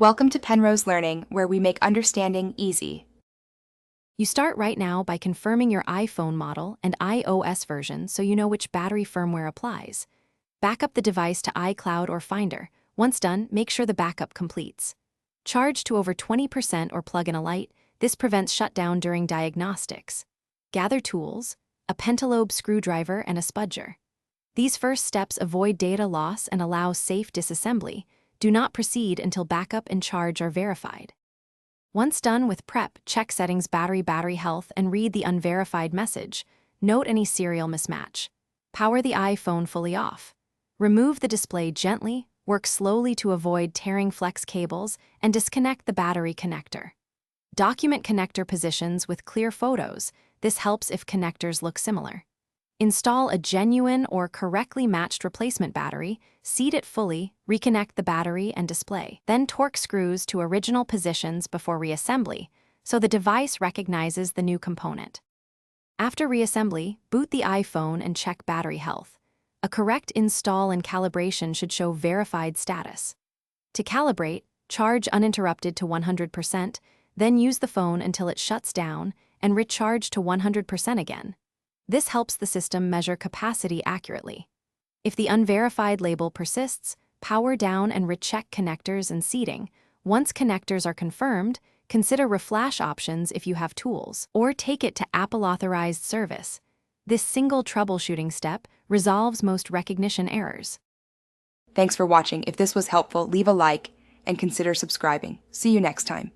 Welcome to Penrose Learning, where we make understanding easy. You start right now by confirming your iPhone model and iOS version so you know which battery firmware applies. Back up the device to iCloud or Finder. Once done, make sure the backup completes. Charge to over 20% or plug in a light. This prevents shutdown during diagnostics. Gather tools, a pentalobe screwdriver and a spudger. These first steps avoid data loss and allow safe disassembly. Do not proceed until backup and charge are verified. Once done with prep, check settings battery health and read the unverified message. Note any serial mismatch. Power the iPhone fully off. Remove the display gently, work slowly to avoid tearing flex cables, and disconnect the battery connector. Document connector positions with clear photos. This helps if connectors look similar. Install a genuine or correctly matched replacement battery, seat it fully, reconnect the battery and display. Then torque screws to original positions before reassembly, so the device recognizes the new component. After reassembly, boot the iPhone and check battery health. A correct install and calibration should show verified status. To calibrate, charge uninterrupted to 100%, then use the phone until it shuts down and recharge to 100% again. This helps the system measure capacity accurately. If the unverified label persists, power down and recheck connectors and seating. Once connectors are confirmed, consider reflash options if you have tools, or take it to Apple-authorized service. This single troubleshooting step resolves most recognition errors. Thanks for watching. If this was helpful, leave a like and consider subscribing. See you next time.